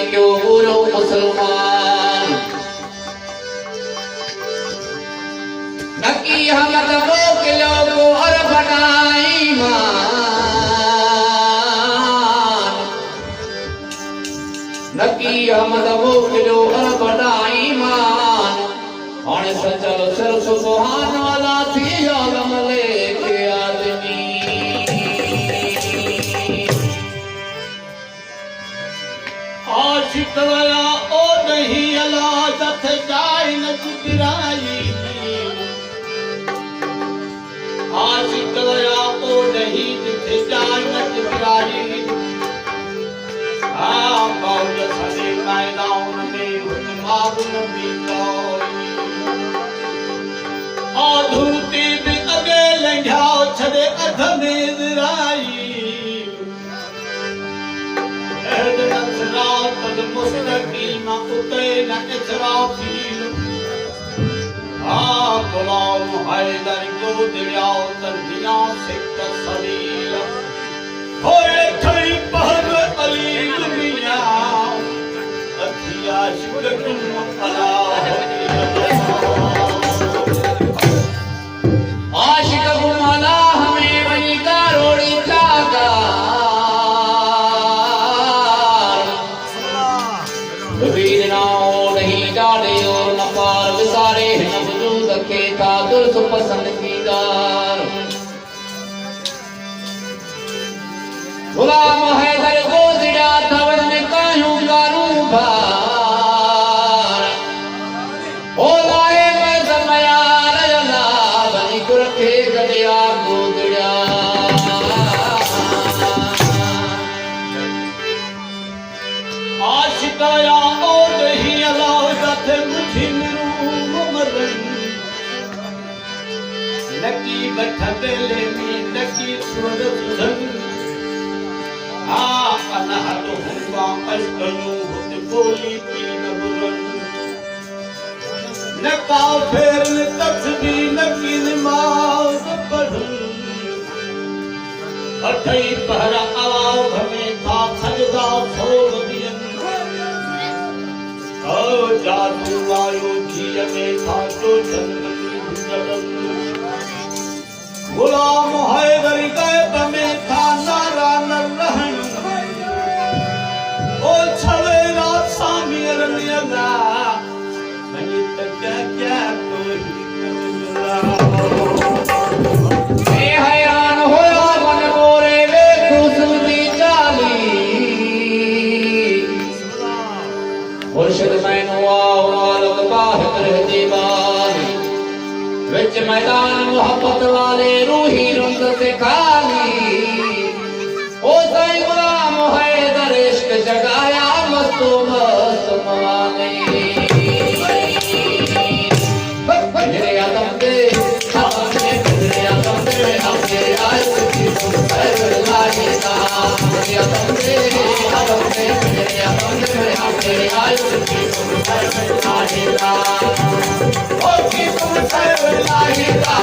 क्यों बुरो मुसलमान नकी हम दबो किलो को और बनाई मान नकी हम दबो किलो और बनाई मान और सचल सर सुबहान वाला थी आलम लेके आदमी आशिक वया ओ नहीं अला जथ जाए न चुराई आशिक वया ओ नहीं जथ जाए न चुराई आ मौज सदे मैदान में हुमाद नबी कोई आधूती भी अगे लंघा छदे अध में जराई मुस्तकीम उते न इसराफील गुलाम हैदर को दिलाओ तंदिया सिक्त सलील होए थई पहर अली दुनिया अथिया शुक्र अला आशिक गुमाला हमें वही का रोड़ी जागा पसंद कीदार गुलाम हैदर को दिया थवर में कायूं कानू भार ओ लाए मैं समयार जला बनी कुरखे गदिया को दिया आशिकाया ओ नहीं अलाह जाते मुझी मिरू मरन नकी बठबेले में नकी सुर सुधन आ अनहद हुआ अशकनु हुद बोली पी नबरन न काफिर न तस्बी नकी नमाज पढ़न अठई पहरा आवाज में था सजदा छोड़ दियन ओ जादू आयो जिय में था जो जंगली गुजरन गुलाम हैदर गैब में था नारा न रहन ओ छवेरा सामिर नियला मनी तक क्या कोई ए हैरान होया मन मोरे वे खुशबी चाली मुर्शिद मैनू आवालक बाहर दीवानी विच मैदान मोहब्बत वाले रूही रुंद से खाली ओ साईं गुलाम हैदर इश्क जगाया मस्तो मस्त मवाने मेरे आदम दे मेरे आदम दे अपने आए की सुपर लागेगा मेरे आदम दे मेरे आदम दे अपने आए की सुपर लागेगा ओ की सुपर लागेगा